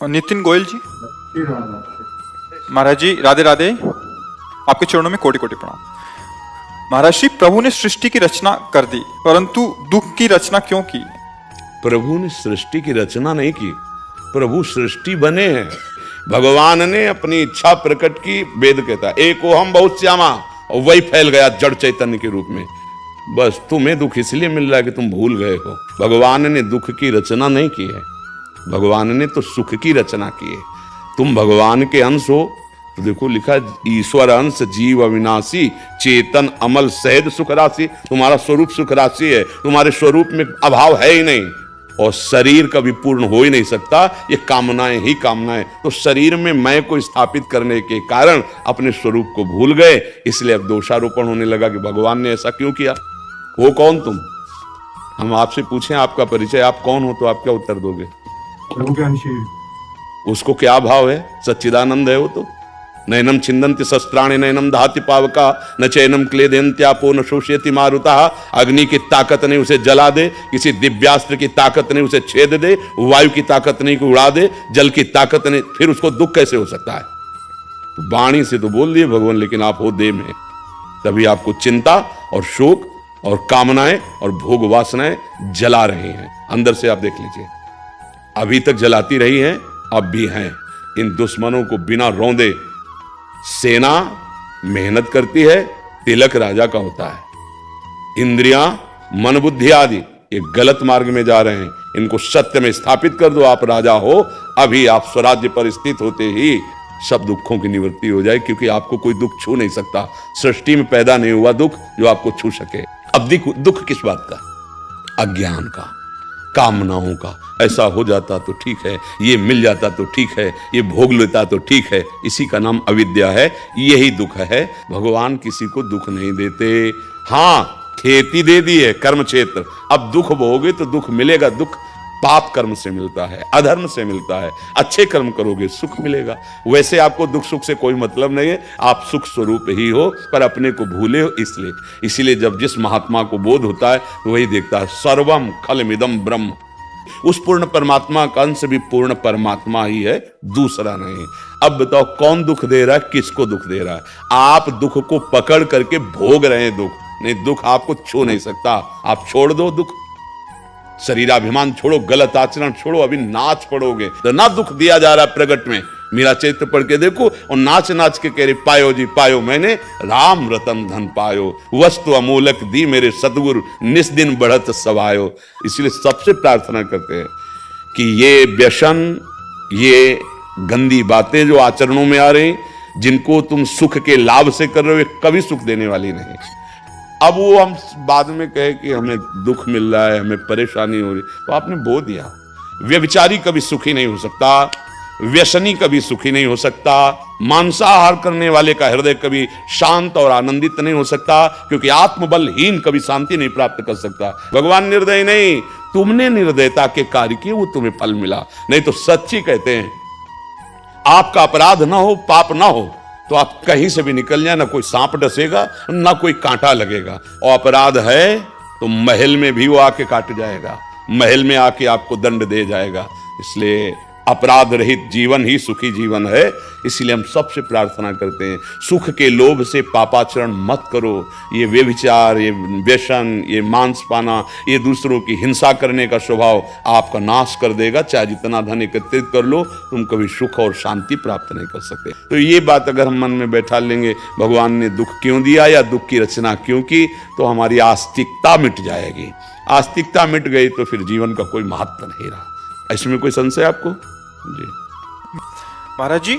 नितिन गोयल जी। महाराज जी राधे राधे, आपके चरणों में कोटि कोटि प्रणाम। महाराज जी, प्रभु ने सृष्टि की रचना कर दी, परंतु दुख की रचना क्यों की? प्रभु ने सृष्टि की रचना नहीं की, प्रभु सृष्टि बने हैं। भगवान ने अपनी इच्छा प्रकट की, वेद कहता है एको हम बहुत श्यामा, और वही फैल गया जड़ चैतन्य के रूप में। बस तुम्हें दुख इसलिए मिल रहा है कि तुम भूल गए हो। भगवान ने दुख की रचना नहीं की है, भगवान ने तो सुख की रचना की है। तुम भगवान के अंश हो, तो देखो लिखा ईश्वर अंश जीव अविनाशी चेतन अमल सहज सुख राशि। तुम्हारा स्वरूप सुख राशि है, तुम्हारे स्वरूप में अभाव है ही नहीं, और शरीर कभी पूर्ण हो ही नहीं सकता, ये कामनाएं ही कामनाएं। तो शरीर में मैं को स्थापित करने के कारण अपने स्वरूप को भूल गए, इसलिए अब दोषारोपण होने लगा कि भगवान ने ऐसा क्यों किया। वो कौन तुम? हम आपसे पूछें आपका परिचय, आप कौन हो, तो आप क्या उत्तर दोगे? प्रभु के अंश। उसको क्या भाव है? सच्चिदानंद है वो तो। नैनम छिंदन्ति शस्त्राणि नैनम दहाति पावका न चैनम क्लेदयन्त्यापो न शोषयति मारुता। अग्नि की ताकत नहीं उसे जला दे, किसी दिव्यास्त्र की ताकत नहीं उसे छेद दे, वायु की ताकत नहीं को उड़ा दे, जल की ताकत नहीं, फिर उसको दुख कैसे हो सकता है? वाणी से तो बोल दिए भगवान, लेकिन आप हो देह में, तभी आपको चिंता और शोक और कामनाएं और भोग वासनाएं जला रहे हैं। अंदर से आप देख लीजिए, अभी तक जलाती रही हैं, अब भी हैं। इन दुश्मनों को बिना रौंदे सेना मेहनत करती है, तिलक राजा का होता है। इंद्रियां मन बुद्धि आदि ये गलत मार्ग में जा रहे हैं, इनको सत्य में स्थापित कर दो, आप राजा हो। अभी आप स्वराज्य पर स्थित होते ही सब दुखों की निवृत्ति हो जाए, क्योंकि आपको कोई दुख छू नहीं सकता। सृष्टि में पैदा नहीं हुआ दुख जो आपको छू सके। अब दुख किस बात का? अज्ञान का, कामनाओं का। ऐसा हो जाता तो ठीक है, ये मिल जाता तो ठीक है, ये भोग लेता तो ठीक है, इसी का नाम अविद्या है, यही दुख है। भगवान किसी को दुख नहीं देते। हाँ, खेती दे दी है कर्म क्षेत्र, अब दुख भोगे तो दुख मिलेगा। दुख पाप कर्म से मिलता है, अधर्म से मिलता है। अच्छे कर्म करोगे सुख मिलेगा। वैसे आपको दुख सुख से कोई मतलब नहीं है, आप सुख स्वरूप ही हो, पर अपने को भूले हो इसलिए जब जिस महात्मा को बोध होता है तो वही देखता है सर्वम खलमिदम ब्रह्म। उस पूर्ण परमात्मा का अंश भी पूर्ण परमात्मा ही है, दूसरा नहीं। अब बताओ कौन दुख दे रहा है, किसको दुख दे रहा है? आप दुख को पकड़ करके भोग रहे हैं। दुख नहीं, दुख आपको छू नहीं सकता। आप छोड़ दो दुख, शरीराभिमान छोड़ो, गलत आचरण छोड़ो, अभी नाच पड़ोगे तो ना दुख दिया जा रहा है प्रगट में। मेरा चरित्र पढ़ के देखो, और नाच नाच के कह रहे पायो जी पायो, मैंने राम रतन धन पायो, वस्तु अमूलक दी मेरे सतगुरु, निस दिन बढ़त सवायो। इसलिए सबसे प्रार्थना करते हैं कि ये व्यसन, ये गंदी बातें जो आचरणों में आ रही, जिनको तुम सुख के लाभ से कर रहे हो, ये कभी सुख देने वाली नहीं। अब वो हम बाद में कहे कि हमें दुख मिल रहा है, हमें परेशानी हो रही, तो आपने बो दिया। व्यभिचारी कभी सुखी नहीं हो सकता, व्यसनी कभी सुखी नहीं हो सकता, मांसाहार करने वाले का हृदय कभी शांत और आनंदित नहीं हो सकता, क्योंकि आत्मबलहीन कभी शांति नहीं प्राप्त कर सकता। भगवान निर्दय नहीं, तुमने निर्दयता के कार्य किए, वो तुम्हें फल मिला। नहीं तो सच्ची कहते हैं, आपका अपराध ना हो, पाप ना हो, तो आप कहीं से भी निकल जाए, ना कोई सांप डसेगा ना कोई कांटा लगेगा। और अपराध है तो महल में भी वो आके काट जाएगा, महल में आके आपको दंड दे जाएगा। इसलिए अपराध रहित जीवन ही सुखी जीवन है। इसलिए हम सबसे प्रार्थना करते हैं, सुख के लोभ से पापाचरण मत करो। ये व्यभिचार, ये व्यसन, ये मांस पाना, ये दूसरों की हिंसा करने का स्वभाव आपका नाश कर देगा। चाहे जितना धन एकत्रित कर लो, तुम कभी सुख और शांति प्राप्त नहीं कर सकते। तो ये बात अगर हम मन में बैठा लेंगे, भगवान ने दुख क्यों दिया या दुख की रचना क्यों की, तो हमारी आस्तिकता मिट जाएगी। आस्तिकता मिट गई तो फिर जीवन का कोई महत्व नहीं रहा। इसमें कोई संशय आपको? जी महाराज जी,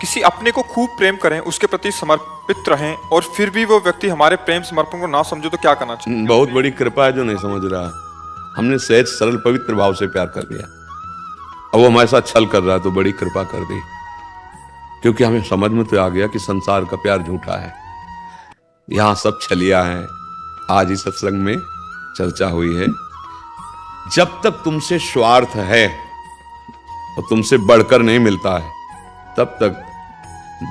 किसी अपने को खूब प्रेम करें, उसके प्रति समर्पित रहें, और फिर भी वो व्यक्ति हमारे प्रेम समर्पण को ना समझे, तो क्या करना चाहिए? बहुत बड़ी कृपा है जो नहीं समझ रहा। हमने सहज सरल पवित्र भाव से प्यार कर लिया, अब वो हमारे साथ छल कर रहा है, तो बड़ी कृपा कर दी। क्योंकि हमें समझ में तो आ गया कि संसार का प्यार झूठा है, यहां सब छलिया है। आज इस सत्संग में चर्चा हुई है, जब तक तुमसे स्वार्थ है और तुमसे बढ़कर नहीं मिलता है, तब तक,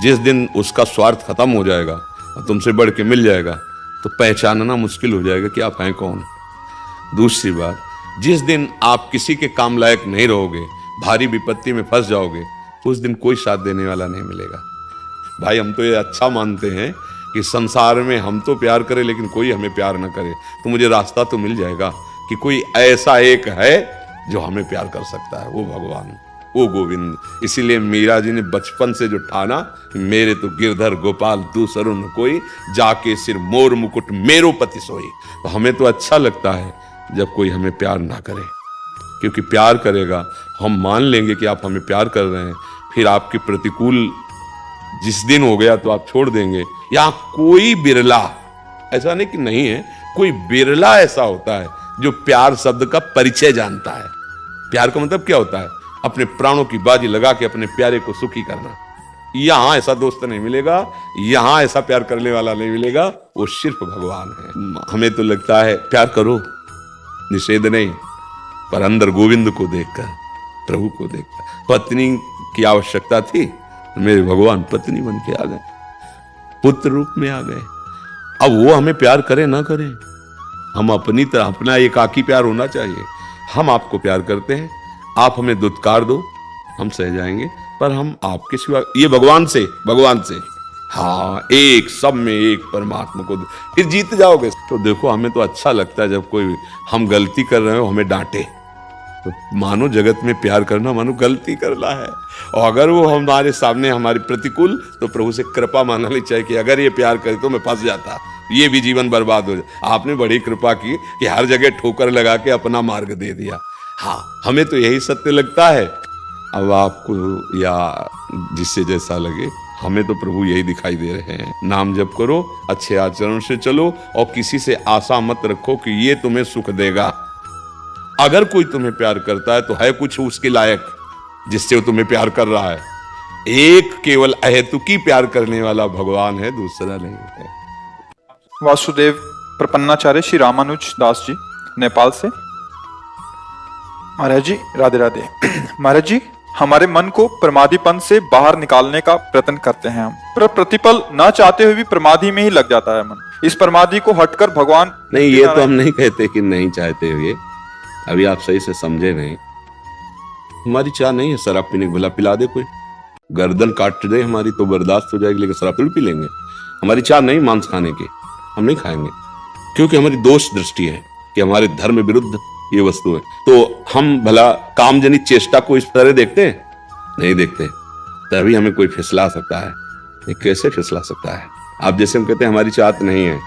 जिस दिन उसका स्वार्थ खत्म हो जाएगा और तुमसे बढ़ के मिल जाएगा, तो पहचानना मुश्किल हो जाएगा कि आप हैं कौन। दूसरी बात, जिस दिन आप किसी के काम लायक नहीं रहोगे, भारी विपत्ति में फंस जाओगे, उस दिन कोई साथ देने वाला नहीं मिलेगा। भाई हम तो ये अच्छा मानते हैं कि संसार में हम तो प्यार करें लेकिन कोई हमें प्यार ना करे, तो मुझे रास्ता तो मिल जाएगा कि कोई ऐसा एक है जो हमें प्यार कर सकता है, वो भगवान, वो गोविंद। इसीलिए मीरा जी ने बचपन से जो ठाना, मेरे तो गिरधर गोपाल दूसरों न कोई, जाके सिर मोर मुकुट मेरो पति सोई। तो हमें तो अच्छा लगता है जब कोई हमें प्यार ना करे, क्योंकि प्यार करेगा, हम मान लेंगे कि आप हमें प्यार कर रहे हैं, फिर आपके प्रतिकूल जिस दिन हो गया तो आप छोड़ देंगे। या कोई बिरला, ऐसा नहीं कि नहीं है, कोई बिरला ऐसा होता है जो प्यार शब्द का परिचय जानता है। प्यार का मतलब क्या होता है? अपने प्राणों की बाजी लगा के अपने प्यारे को सुखी करना। यहां ऐसा दोस्त नहीं मिलेगा, यहां ऐसा प्यार करने वाला नहीं मिलेगा, वो सिर्फ भगवान है। हमें तो लगता है प्यार करो, निषेध नहीं, पर अंदर गोविंद को देखकर, प्रभु को देखकर। पत्नी की आवश्यकता थी, मेरे भगवान पत्नी बन के आ गए, पुत्र रूप में आ गए। अब वो हमें प्यार करे ना करे, हम अपनी तरह, अपना एकाकी प्यार होना चाहिए। हम आपको प्यार करते हैं, आप हमें दुत्कार दो, हम सह जाएंगे, पर हम आपके सिवा, ये भगवान से हाँ, एक सब में एक परमात्मा को फिर जीत जाओगे। तो देखो, हमें तो अच्छा लगता है जब कोई हम गलती कर रहे हो हमें डांटे, तो मानो जगत में प्यार करना मानो गलती करना है। और अगर वो हमारे सामने हमारी प्रतिकूल, तो प्रभु से कृपा मांगनी चाहिए कि अगर ये प्यार करे तो मैं फंस जाता, ये भी जीवन बर्बाद हो जाए। आपने बड़ी कृपा की कि हर जगह ठोकर लगा के अपना मार्ग दे दिया। हाँ, हमें तो यही सत्य लगता है। अब आपको या जिससे जैसा लगे, हमें तो प्रभु यही दिखाई दे रहे हैं। नाम जप करो, अच्छे आचरण से चलो, और किसी से आशा मत रखो कि ये तुम्हें सुख देगा। अगर कोई तुम्हें प्यार करता है तो है कुछ उसके लायक जिससे वो तुम्हें प्यार कर रहा है। एक केवल अहेतुकी प्यार करने वाला भगवान है, दूसरा नहीं है। वासुदेव प्रपन्नाचार्य श्री रामानुज दास जी, नेपाल से। महाराज जी राधे राधे। महाराज जी, हमारे मन को प्रमादीपन से बाहर निकालने का प्रयत्न करते हैं हम, पर प्रतिपल ना चाहते हुए भी प्रमादी में ही लग जाता है मन। इस प्रमादी को हटकर भगवान नहीं, ये तो हम नहीं कहते कि नहीं चाहते हुए, अभी आप सही से समझे नहीं। हमारी चाह नहीं है शराब पीने की, भला पिला दे कोई, गर्दन काट दे हमारी तो बर्दाश्त हो जाएगी, लेकिन शराब थोड़ी पी लेंगे। हमारी चाह नहीं मांस खाने की, हम नहीं खाएंगे, क्योंकि हमारी दोष दृष्टि है कि हमारे धर्म विरुद्ध ये वस्तु है। तो हम भला कामजनित चेष्टा को इस तरह देखते हैं? नहीं देखते। तभी हमें कोई फिसला सकता है। ये कैसे फिसला सकता है? आप जैसे हम कहते हैं हमारी चाहत नहीं है,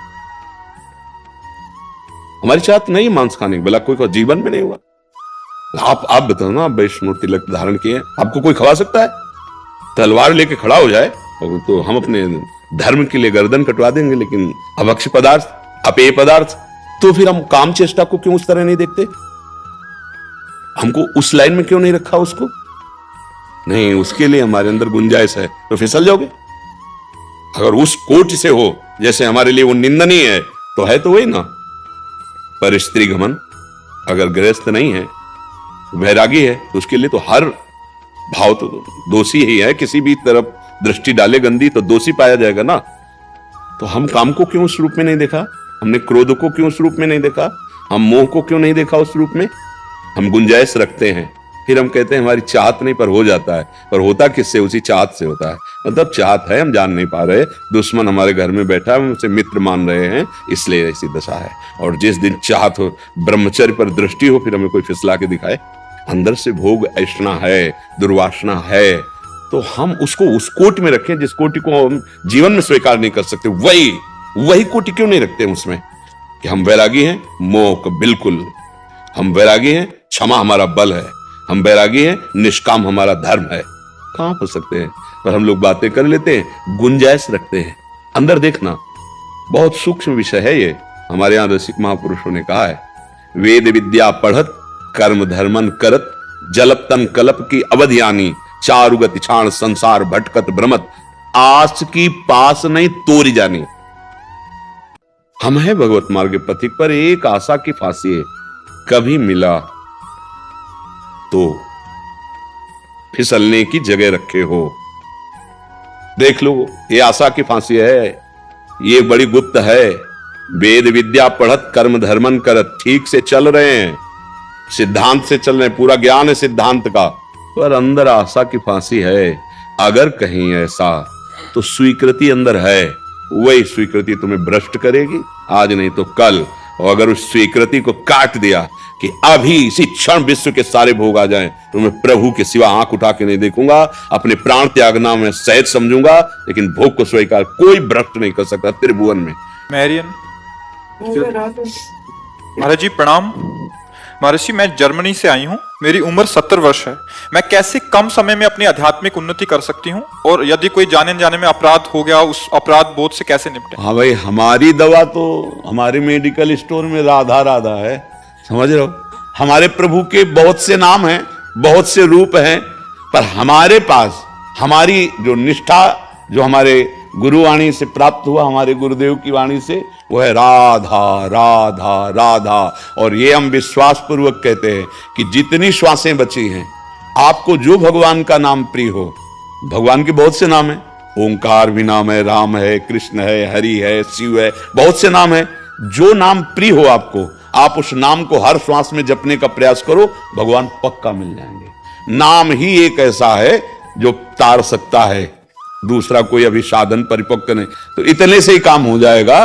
हमारी चाहत नहीं मांस खाने की, भला कोई का जीवन में नहीं हुआ। आप बताओ ना, आप वैष्णव तिलक धारण किए, आपको कोई खवा सकता है? तलवार लेके खड़ा हो जाए तो हम अपने धर्म के लिए गर्दन कटवा देंगे, लेकिन अभक्ष्य पदार्थ, अपेय पदार्थ, तो फिर हम काम चेष्टा को क्यों उस तरह नहीं देखते? हमको उस लाइन में क्यों नहीं रखा उसको? नहीं, उसके लिए हमारे अंदर गुंजाइश है, तो फिसल जाओगे। अगर उस कोट से हो जैसे हमारे लिए वो निंदनीय है, तो है तो वही ना। पर स्त्री गमन, अगर गृहस्थ नहीं है, वैरागी है, तो उसके लिए तो हर भाव तो दोषी ही है। किसी भी तरफ दृष्टि डाले गंदी तो दोषी पाया जाएगा ना। तो हम काम को क्यों उस रूप में नहीं देखा? हमने क्रोध को क्यों उस रूप में नहीं देखा? हम मोह को क्यों नहीं देखा उस रूप में? हम गुंजाइश रखते हैं, फिर हम कहते हैं हमारी चाहत नहीं, पर हो जाता है। पर होता किससे? उसी चाहत से होता है। मतलब चाहत है, हम जान नहीं पा रहे, दुश्मन हमारे घर में बैठा है, हम उसे मित्र मान रहे हैं, इसलिए ऐसी दशा है। और जिस दिन चाहत हो, ब्रह्मचर्य पर दृष्टि हो, फिर हमें कोई फिसला के दिखाए, अंदर से भोग ऐष्णा है, दुर्वासना है, तो हम उसको उस कोटि में रखें जिस कोटि को हम जीवन में स्वीकार नहीं कर सकते। वही कोटि क्यों नहीं रखते हैं उसमें कि हम वैरागी हैं? मोह को बिल्कुल, हम वैरागी हैं, क्षमा हमारा बल है, हम वैरागी हैं, निष्काम हमारा धर्म है। कहां हो सकते हैं? पर हम लोग बातें कर लेते हैं, गुंजाइश रखते हैं। अंदर देखना बहुत सूक्ष्म विषय है ये। हमारे यहां रसिक महापुरुषों ने कहा है, वेद विद्या पढ़त कर्म धर्मन करत, जलप तन कलप की अवधियानी, चारुगति छाण संसार भटकत भ्रमत, आस की पास नहीं तोरी जानी। हम है भगवत मार्ग पथिक, पर एक आशा की फांसी है, कभी मिला तो फिसलने की जगह रखे हो। देख लो, ये आशा की फांसी है, ये बड़ी गुप्त है। वेद विद्या पढ़त कर्म धर्मन करत, ठीक से चल रहे हैं, सिद्धांत से चल रहे हैं, पूरा ज्ञान है सिद्धांत का, पर अंदर आशा की फांसी है। अगर कहीं ऐसा तो स्वीकृति अंदर है, वही स्वीकृति तुम्हें भ्रष्ट करेगी, आज नहीं तो कल। और अगर उस स्वीकृति को काट दिया कि अभी इसी क्षण विश्व के सारे भोग आ जाएं, तो मैं प्रभु के सिवा आंख उठा के नहीं देखूंगा, अपने प्राण त्यागना मैं सहज समझूंगा, लेकिन भोग को स्वीकार कोई भ्रष्ट नहीं कर सकता त्रिभुवन में। मैरियन। महाराज जी प्रणाम। महाराज जी, मैं जर्मनी से आई हूँ, मेरी उम्र 70 वर्ष है। मैं कैसे कम समय में अपनी आध्यात्मिक उन्नति कर सकती हूँ, और यदि कोई जाने अनजाने में अपराध हो गया, उस अपराध बोध से कैसे निपटे? हाँ भाई, हमारी दवा तो हमारे मेडिकल स्टोर में राधा राधा है, समझ रहे हो। हमारे प्रभु के बहुत से नाम हैं, बहुत से रूप हैं, पर हमारे पास हमारी जो निष्ठा, जो हमारे गुरुवाणी से प्राप्त हुआ, हमारे गुरुदेव की वाणी से, वो है राधा राधा राधा। और ये हम विश्वास पूर्वक कहते हैं कि जितनी श्वासें बची हैं, आपको जो भगवान का नाम प्रिय हो, भगवान के बहुत से नाम हैं, ओंकार भी नाम है, राम है, कृष्ण है, हरि है, शिव है, बहुत से नाम है। जो नाम प्रिय हो आपको, आप उस नाम को हर श्वास में जपने का प्रयास करो, भगवान पक्का मिल जाएंगे। नाम ही एक ऐसा है जो तार सकता है, दूसरा कोई अभी साधन परिपक्व नहीं। तो इतने से ही काम हो जाएगा।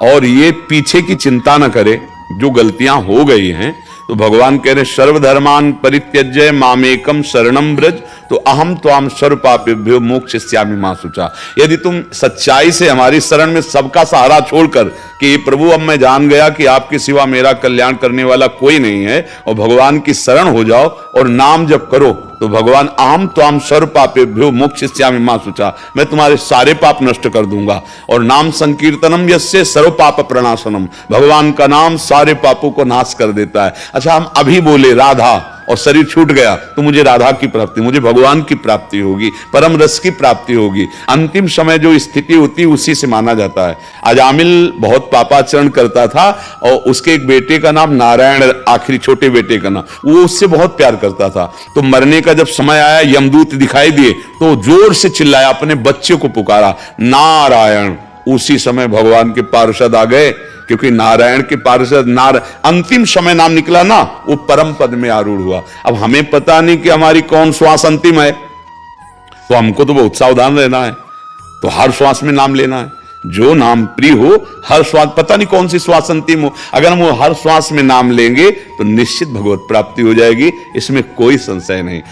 और ये पीछे की चिंता न करे, जो गलतियां हो गई हैं, तो भगवान कह रहे सर्वधर्मान परित्यज्य मामेकम शरणम ब्रज, तो अहम त्वाम सर्व पापेभ्यो मोक्षयिष्यामि मा शुचा। यदि तुम सच्चाई से हमारी शरण में सबका सहारा छोड़कर कि ये प्रभु अब मैं जान गया कि आपके सिवा मेरा कल्याण करने वाला कोई नहीं है, और भगवान की शरण हो जाओ और नाम जप करो, तो भगवान अहम त्वाम सर्व पापेभ्यो मोक्षयिष्यामि मा शुचा, मैं तुम्हारे सारे पाप नष्ट कर दूंगा। और नाम संकीर्तनम यस्य सर्व पाप प्रणाशनम, भगवान का नाम सारे पापों को नाश कर देता है। अच्छा, हम अभी बोले राधा और शरीर छूट गया, तो मुझे राधा की प्राप्ति, मुझे भगवान की प्राप्ति होगी, परम रस की प्राप्ति होगी। अंतिम समय जो स्थिति होती उसी से माना जाता है। अजामिल बहुत पापाचरण करता था, और उसके एक बेटे का नाम नारायण, आखिरी छोटे बेटे का नाम, वो उससे बहुत प्यार करता था। तो मरने का जब समय आया, यमदूत दिखाई दिए, तो जोर से चिल्लाया, अपने बच्चे को पुकारा नारायण। उसी समय भगवान के पार्षद आ गए, क्योंकि नारायण के पार्षद अंतिम समय नाम निकला ना, वो परम पद में आरूढ़ हुआ। अब हमें पता नहीं कि हमारी कौन श्वास अंतिम है, तो हमको तो बहुत सावधान रहना है, तो हर श्वास में नाम लेना है। जो नाम प्रिय हो, हर श्वास, पता नहीं कौन सी श्वास अंतिम हो, अगर हम वो हर श्वास में नाम लेंगे तो निश्चित भगवत प्राप्ति हो जाएगी, इसमें कोई संशय नहीं।